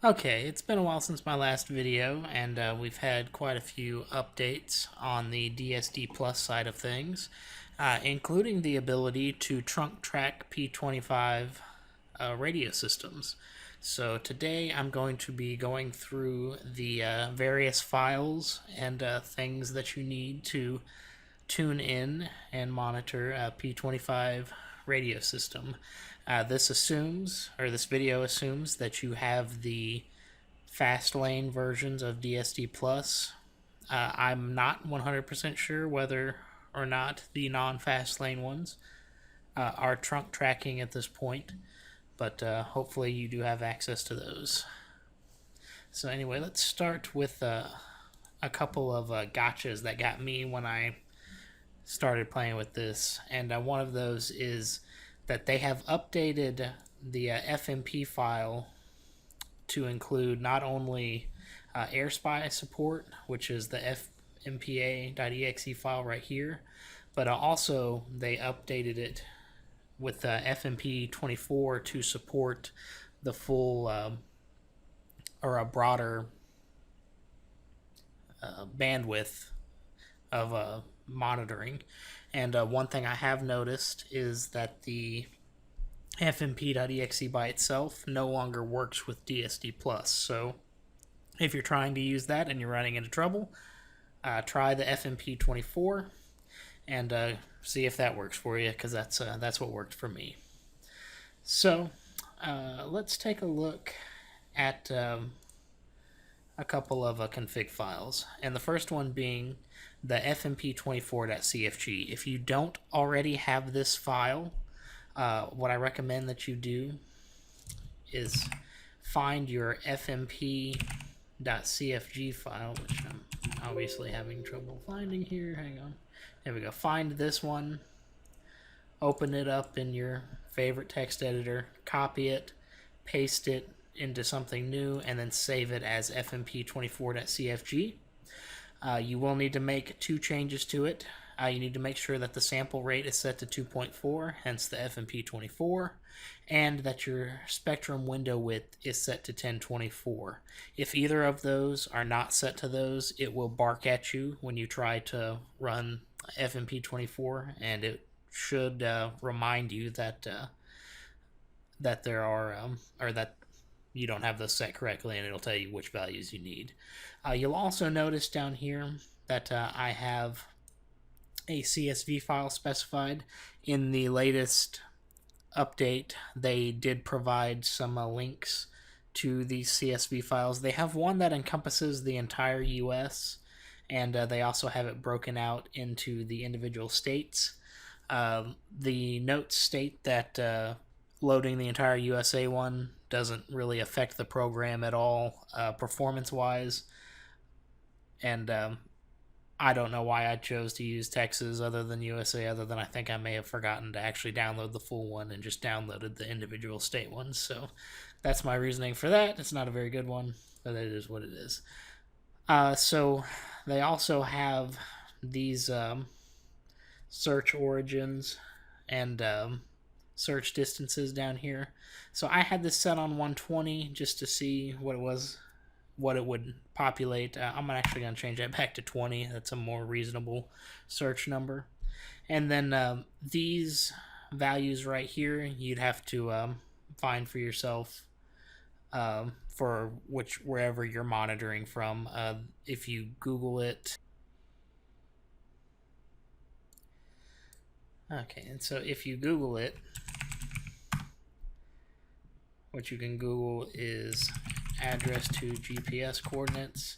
Okay, it's been a while since my last video, and we've had quite a few updates on the DSDPlus side of things, including the ability to trunk track P25 radio systems. So today I'm going to be going through the various files and things that you need to tune in and monitor a P25 radio system. This video assumes that you have the fast lane versions of DSD Plus. I'm not 100% sure whether or not the non-fast lane ones are trunk tracking at this point, but hopefully you do have access to those. So anyway, let's start with a couple of gotchas that got me when I started playing with this, and one of those is that they have updated the FMP file to include not only AirSpy support, which is the FMPA.exe file right here, but also they updated it with FMP24 to support the full or a broader bandwidth of monitoring. And one thing I have noticed is that the FMP.exe by itself no longer works with DSD Plus. So if you're trying to use that and you're running into trouble, try the FMP24 and see if that works for you, because that's what worked for me. So let's take a look at a couple of config files, and the first one being the FMP24.cfg. If you don't already have this file, what I recommend that you do is find your FMP.cfg file, which I'm obviously having trouble finding here. Hang on. There we go. Find this one, open it up in your favorite text editor, copy it, paste it into something new, and then save it as FMP24.cfg. You will need to make two changes to it. You need to make sure that the sample rate is set to 2.4, hence the FMP24, and that your spectrum window width is set to 1024. If either of those are not set to those, it will bark at you when you try to run FMP24, and it should remind you that that there are or that you don't have those set correctly, and it'll tell you which values you need. You'll also notice down here that I have a CSV file specified. In the latest update, they did provide some links to these CSV files. They have one that encompasses the entire US, and they also have it broken out into the individual states. The notes state that loading the entire USA one doesn't really affect the program at all performance-wise, and I don't know why I chose to use Texas other than USA, other than I think I may have forgotten to actually download the full one and just downloaded the individual state ones. So that's my reasoning for that. It's not a very good one, but it is what it is. So they also have these search origins and search distances down here. So I had this set on 120 just to see what it would populate. I'm actually going to change that back to 20. That's a more reasonable search number. And then these values right here, you'd have to find for yourself for wherever you're monitoring from. If you Google it. Okay, and so if you Google it, what you can Google is address to GPS coordinates,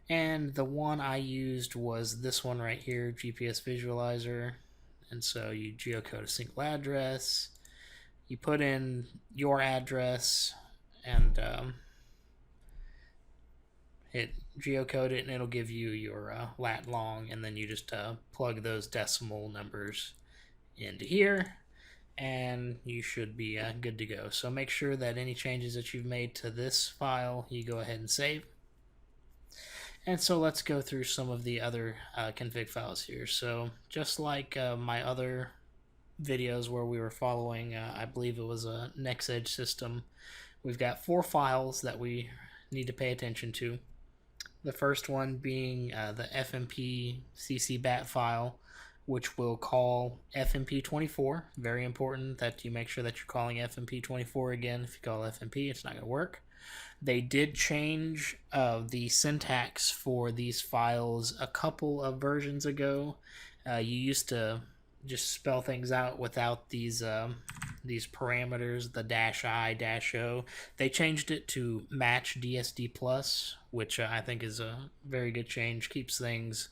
and the one I used was this one right here, GPS visualizer. And so you geocode a single address, you put in your address, and hit geocode it, and it'll give you your lat long, and then you just plug those decimal numbers into here, and you should be good to go. So make sure that any changes that you've made to this file, you go ahead and save. And so let's go through some of the other config files here. So just like my other videos where we were following, I believe it was a NextEdge system, we've got 4 files that we need to pay attention to. The first one being the FMP CC bat file, which will call FMP24. Very important that you make sure that you're calling FMP24 again. If you call FMP, it's not going to work. They did change the syntax for these files a couple of versions ago. You used to just spell things out without these parameters, the -I, -O. They changed it to match DSDPlus, which I think is a very good change. Keeps things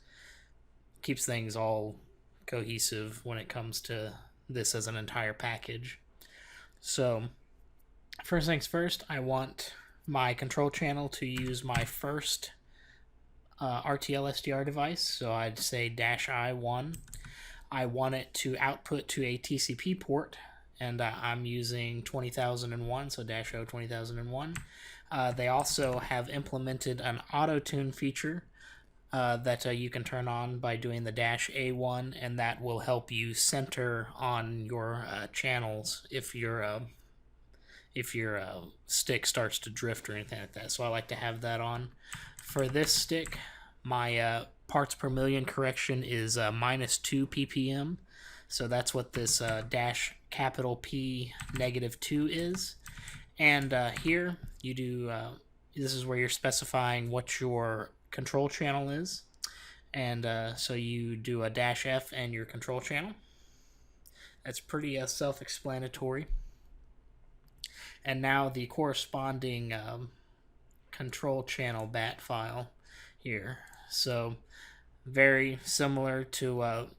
all cohesive when it comes to this as an entire package. So first things first, I want my control channel to use my first RTL-SDR device. So I'd say -I1. I want it to output to a TCP port, and I'm using 20001, so -O 20001. They also have implemented an auto-tune feature that you can turn on by doing the -A1, and that will help you center on your channels if your stick starts to drift or anything like that. So I like to have that on. For this stick, my parts per million correction is -2 ppm. So that's what this -P -2 is. And here you do, this is where you're specifying what your control channel is. And so you do a -F and your control channel. That's pretty self-explanatory. And now the corresponding control channel bat file here. So very similar to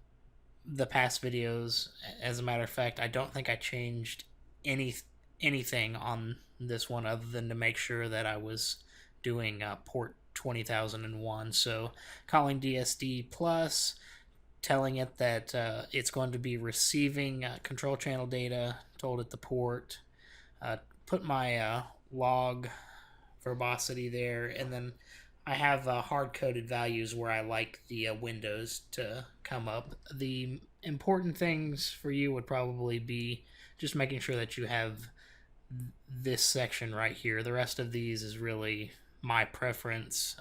the past videos. As a matter of fact, I don't think I changed anything on this one other than to make sure that I was doing port 20001. So calling DSDPlus, telling it that it's going to be receiving control channel data, told it the port, put my log verbosity there, and then I have hard-coded values where I like the windows to come up. The important things for you would probably be just making sure that you have this section right here. The rest of these is really my preference,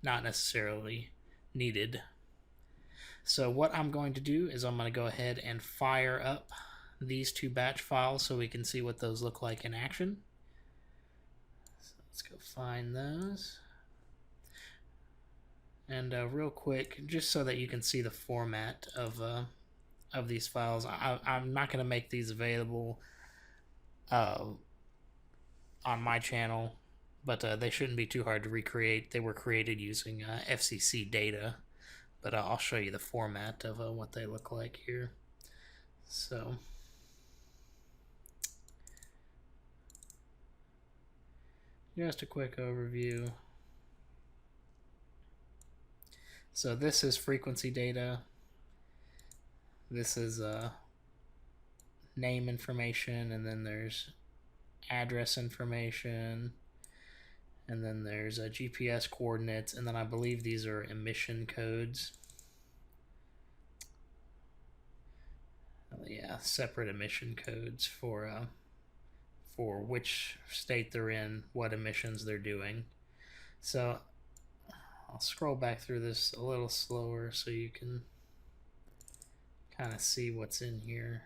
not necessarily needed. So what I'm going to do is I'm going to go ahead and fire up these 2 batch files so we can see what those look like in action. So let's go find those. And real quick, just so that you can see the format of these files, I'm not going to make these available on my channel, but they shouldn't be too hard to recreate. They were created using FCC data, but I'll show you the format of what they look like here. So just a quick overview. So this is frequency data. This is name information, and then there's address information, and then there's GPS coordinates, and then I believe these are emission codes. Yeah, separate emission codes for which state they're in, what emissions they're doing. So I'll scroll back through this a little slower so you can kind of see what's in here.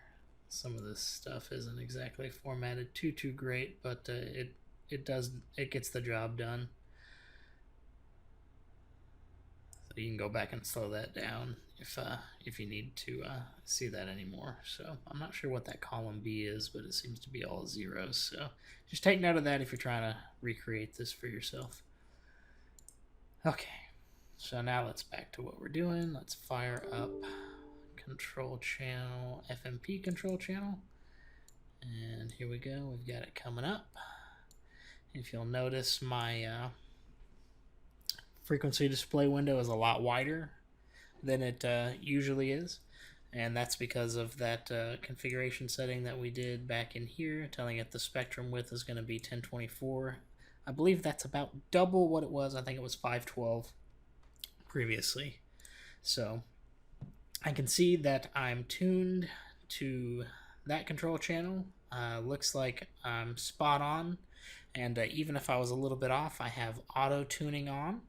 Some of this stuff isn't exactly formatted too great, but it gets the job done. So you can go back and slow that down if you need to see that anymore. So I'm not sure what that column B is, but it seems to be all zeros. So just take note of that if you're trying to recreate this for yourself. Okay, so now let's back to what we're doing. Let's fire up control channel, FMP control channel. And here we go, we've got it coming up. If you'll notice, my frequency display window is a lot wider than it usually is. And that's because of that configuration setting that we did back in here, telling it the spectrum width is going to be 1024. I believe that's about double what it was. I think it was 512 previously. So I can see that I'm tuned to that control channel. Looks like I'm spot on. And even if I was a little bit off, I have auto tuning on,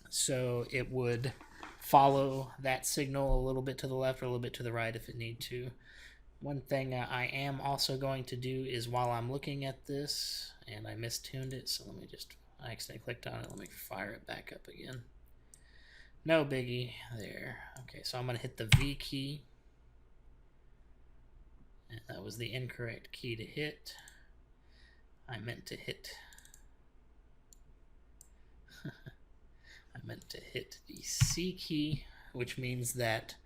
so it would follow that signal a little bit to the left or a little bit to the right if it need to. One thing I am also going to do is, while I'm looking at this, and I mistuned it, so let me just, I accidentally clicked on it, let me fire it back up again. No biggie there. Okay, so I'm going to hit the V key. And that was the incorrect key to hit. I meant to hit the C key, which means that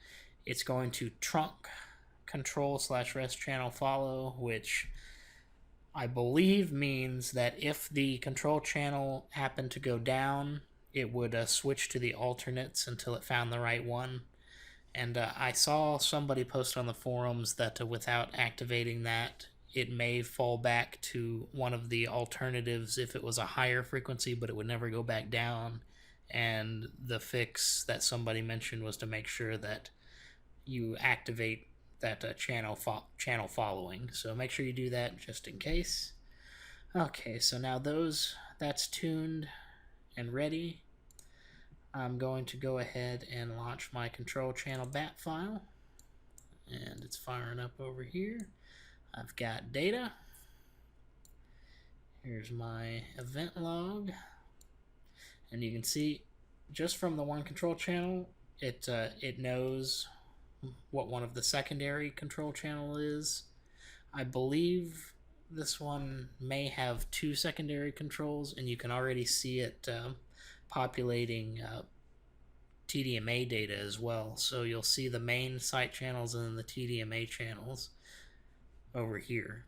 it's going to trunk control/rest channel follow, which I believe means that if the control channel happened to go down, it would switch to the alternates until it found the right one. And I saw somebody post on the forums that without activating that, it may fall back to one of the alternatives if it was a higher frequency, but it would never go back down. And the fix that somebody mentioned was to make sure that you activate that channel following. So make sure you do that just in case. Okay, so now that's tuned and ready. I'm going to go ahead and launch my control channel bat file, and it's firing up over here. I've got data. Here's my event log, and you can see just from the one control channel, it knows what one of the secondary control channel is. I believe this one may have 2 secondary controls, and you can already see it populating TDMA data as well. So you'll see the main site channels and then the TDMA channels over here.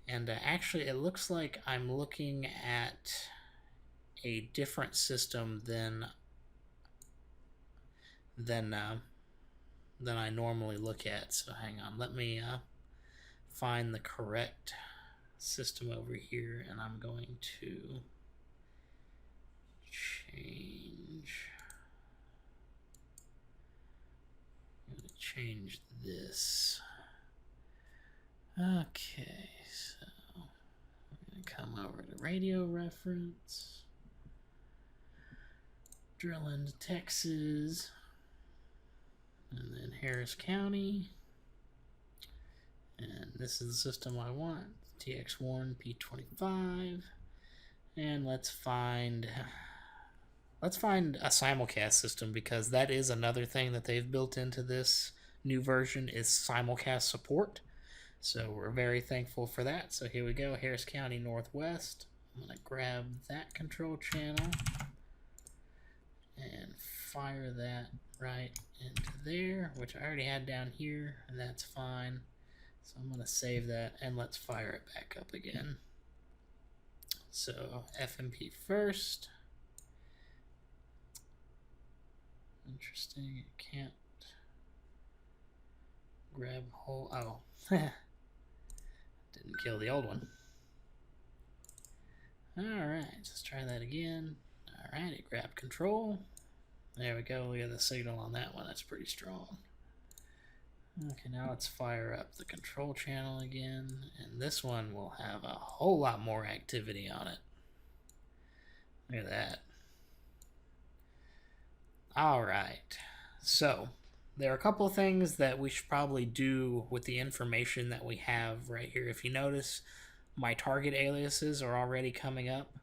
And actually it looks like I'm looking at a different system than I normally look at. So hang on, let me find the correct system over here, and I'm going to change this. Okay, so we're going to come over to radio reference, drill into Texas, and then Harris County, and this is the system I want, TX1 P25, and let's find a simulcast system, because that is another thing that they've built into this new version is simulcast support. So we're very thankful for that. So here we go, Harris County Northwest. I'm going to grab that control channel and fire that right into there, which I already had down here, and that's fine. So I'm going to save that, and let's fire it back up again. So FMP first. Interesting, it can't grab whole, oh, didn't kill the old one. Alright, let's try that again. Alright, it grabbed control. There we go, look at the signal on that one, that's pretty strong. Okay, now let's fire up the control channel again, and this one will have a whole lot more activity on it. Look at that. Alright, so there are a couple of things that we should probably do with the information that we have right here. If you notice, my target aliases are already coming up,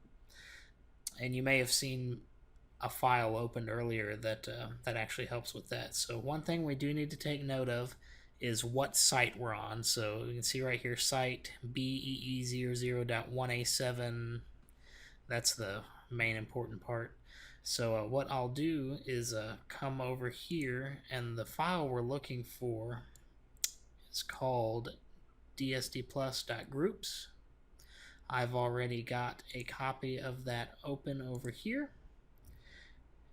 and you may have seen a file opened earlier that actually helps with that. So one thing we do need to take note of is what site we're on. So you can see right here, site BEE00.1A7, that's the main important part. So what I'll do is come over here, and the file we're looking for is called DSDPlus.groups. I've already got a copy of that open over here.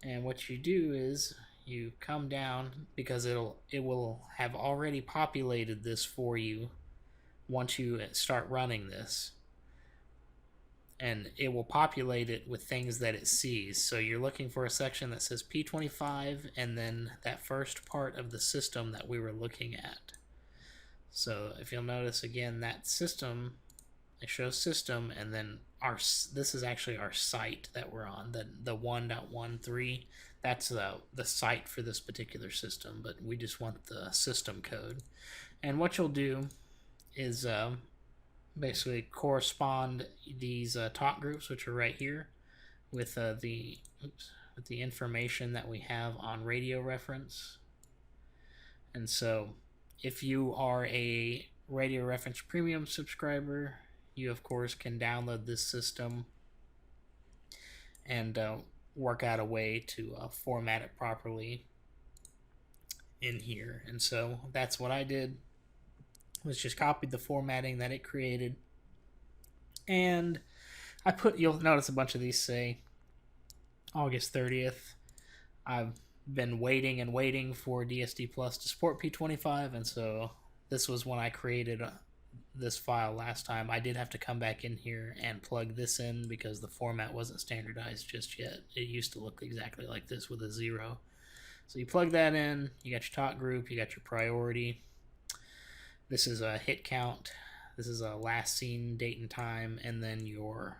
And what you do is you come down, because it will have already populated this for you once you start running this. And it will populate it with things that it sees. So you're looking for a section that says P25 and then that first part of the system that we were looking at. So if you'll notice again, that system It shows system, and then this is actually our site that we're on, the 1.13. That's the site for this particular system, but we just want the system code. And what you'll do is basically correspond these talk groups, which are right here, with the information that we have on radio reference. And so if you are a radio reference premium subscriber, you of course can download this system and work out a way to format it properly in here. And so that's what I did, was just copied the formatting that it created, and I put, you'll notice a bunch of these say August 30th. I've been waiting and waiting for DSDPlus to support P25, and so this was when I created this file last time. I did have to come back in here and plug this in because the format wasn't standardized just yet. It used to look exactly like this with a 0. So you plug that in, you got your talk group, you got your priority. This is a hit count. This is a last seen date and time, and then your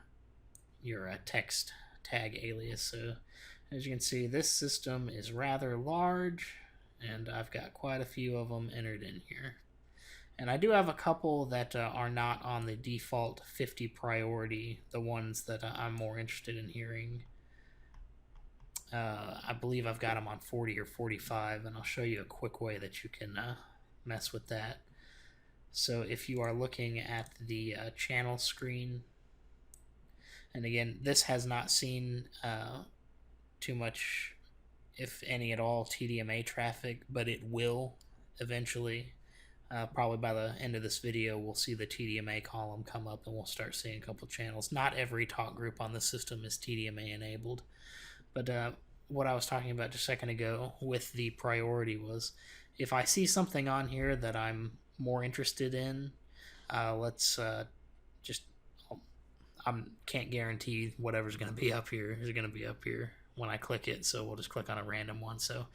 text tag alias. So as you can see, this system is rather large, and I've got quite a few of them entered in here. And I do have a couple that are not on the default 50 priority, the ones that I'm more interested in hearing. I believe I've got them on 40 or 45, and I'll show you a quick way that you can mess with that. So if you are looking at the channel screen, and again, this has not seen too much, if any at all, TDMA traffic, but it will eventually. Probably by the end of this video, we'll see the TDMA column come up, and we'll start seeing a couple channels. Not every talk group on the system is TDMA enabled, but what I was talking about just a second ago with the priority was, if I see something on here that I'm more interested in, can't guarantee whatever's going to be up here is going to be up here when I click it, so we'll just click on a random one. So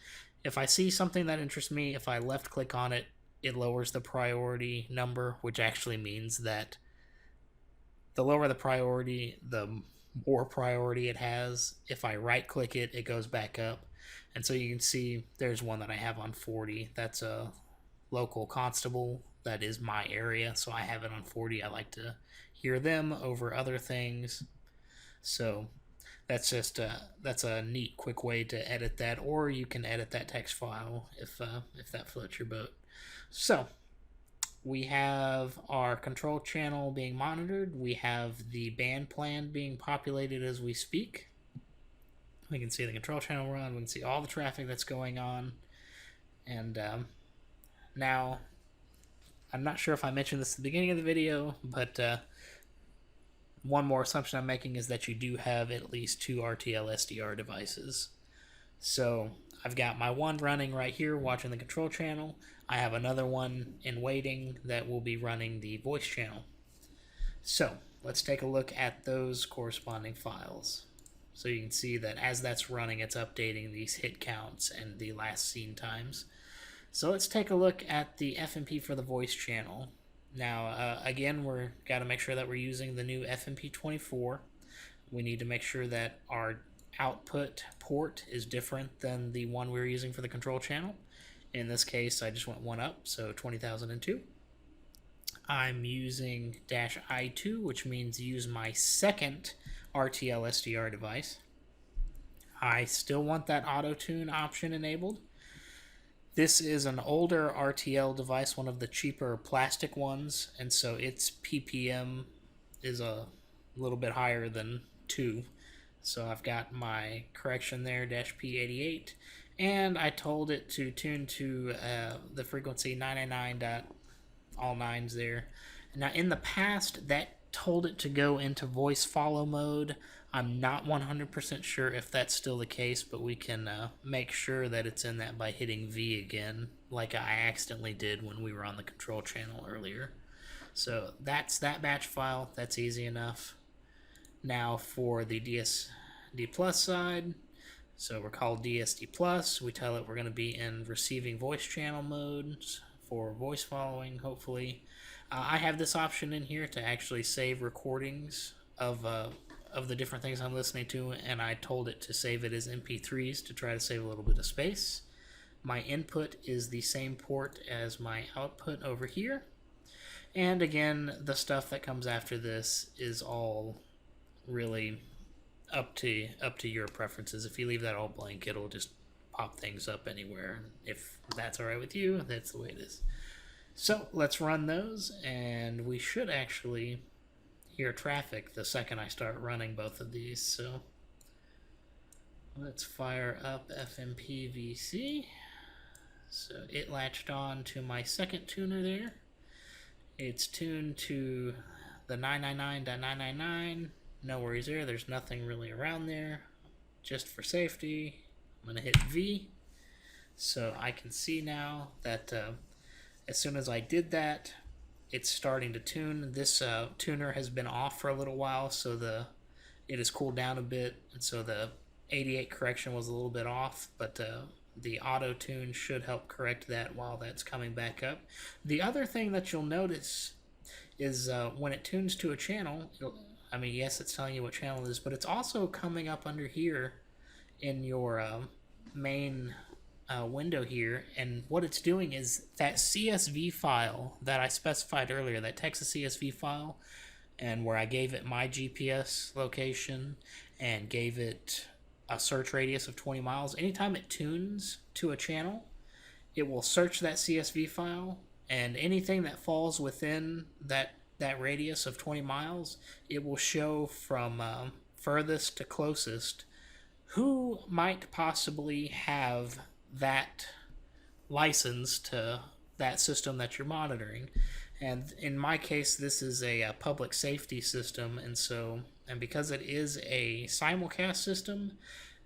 if I see something that interests me, if I left click on it, it lowers the priority number, which actually means that the lower the priority, the more priority it has. If I right click it, it goes back up. And so you can see there's one that I have on 40. That's a local constable. That is my area, so I have it on 40. I like to hear them over other things. So that's just that's a neat, quick way to edit that, or you can edit that text file if that floats your boat. So we have our control channel being monitored. We have the band plan being populated as we speak. We can see the control channel run. We can see all the traffic that's going on. And now, I'm not sure if I mentioned this at the beginning of the video, but one more assumption I'm making is that you do have at least 2 RTL-SDR devices. So I've got my one running right here watching the control channel. I have another one in waiting that will be running the voice channel. So let's take a look at those corresponding files. So you can see that as that's running, it's updating these hit counts and the last seen times. So let's take a look at the FMP for the voice channel. Now, again, we're got to make sure that we're using the new FMP24. We need to make sure that our output port is different than the one we're using for the control channel. In this case, I just went one up, so 20,002. I'm using -I2, which means use my second RTL-SDR device. I still want that auto-tune option enabled. This is an older RTL device, one of the cheaper plastic ones, and so its PPM is a little bit higher than 2. So I've got my correction there, -P88, and I told it to tune to the frequency 999. All nines there. Now in the past, that told it to go into voice follow mode. I'm not 100% sure if that's still the case, but we can make sure that it's in that by hitting V again, like I accidentally did when we were on the control channel earlier. So that's that batch file. That's easy enough. Now for the DSDPlus side, so we're called DSDPlus. We tell it we're going to be in receiving voice channel modes for voice following, hopefully. I have this option in here to actually save recordings of the different things I'm listening to, and I told it to save it as MP3s to try to save a little bit of space. My input is the same port as my output over here. And again, the stuff that comes after this is all really up to your preferences. If you leave that all blank, it'll just pop things up anywhere. If that's all right with you, that's the way it is. So let's run those, and we should actually hear traffic the second I start running both of these. So let's fire up FMP24. So it latched on to my second tuner there. It's tuned to the 999.999. No worries there. There's nothing really around there. Just for safety, I'm going to hit V. So I can see now that as soon as I did that, it's starting to tune. This tuner has been off for a little while, so it has cooled down a bit, and so the 88 correction was a little bit off, but the auto tune should help correct that while that's coming back up. The other thing that you'll notice is when it tunes to a channel, yes, it's telling you what channel it is, but it's also coming up under here in your main window here, and what it's doing is that CSV file that I specified earlier, that Texas CSV file, and where I gave it my GPS location and gave it a search radius of 20 miles. Anytime it tunes to a channel, it will search that CSV file, and anything that falls within that radius of 20 miles, it will show from furthest to closest who might possibly have that license to that system that you're monitoring. And in my case, this is a public safety system, and because it is a simulcast system,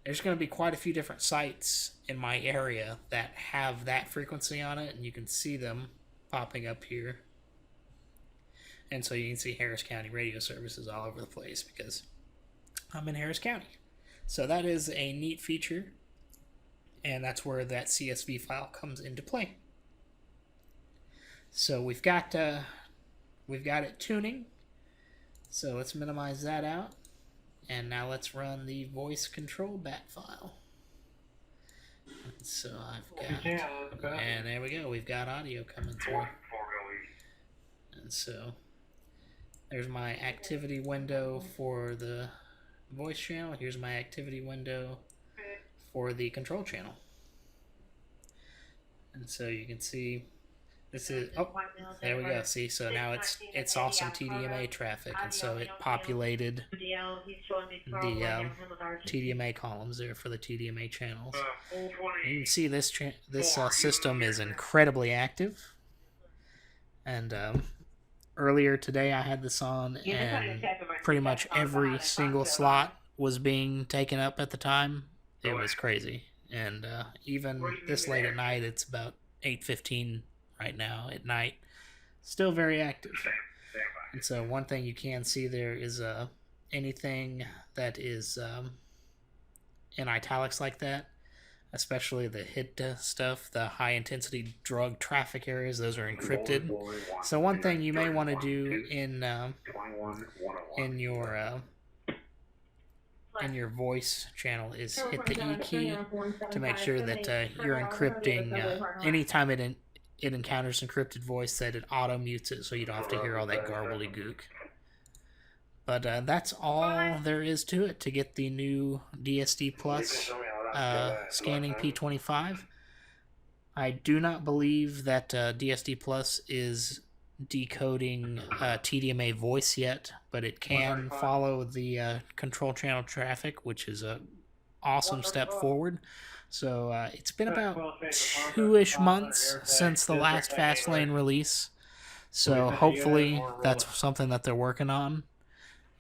there's going to be quite a few different sites in my area that have that frequency on it, and you can see them popping up here. And so you can see Harris County radio services all over the place because I'm in Harris County. So that is a neat feature, and that's where that CSV file comes into play. So we've got it tuning. So let's minimize that out, and now let's run the voice control bat file. And so and there we go. We've got audio coming through. And so there's my activity window for the voice channel. Here's my activity window for the control channel. And so you can see this is, there we go. See, so now it's awesome TDMA traffic, and so it populated the TDMA columns there for the TDMA channels. You can see this system is incredibly active, and earlier today I had this on, and pretty much every single slot was being taken up at the time. It was crazy, and even this late at night, it's about 8:15 right now at night, still very active. And so one thing you can see there is anything that is in italics like that, especially the HIT stuff, the high intensity drug traffic areas, those are encrypted. So one thing you may want to do in your voice channel is hit the E key to make sure that you're encrypting anytime it encounters encrypted voice, that it auto mutes it so you don't have to hear all that gobbledygook. But that's all there is to it to get the new DSDPlus scanning P25. I do not believe that DSDPlus is decoding TDMA voice yet, but it can follow the control channel traffic, which is a awesome step forward. So it's been about 2-ish months since the last Fastlane release, so hopefully that's something that they're working on,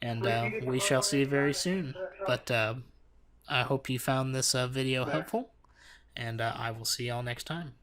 and we shall see very soon. But I hope you found this video helpful, and I will see y'all next time.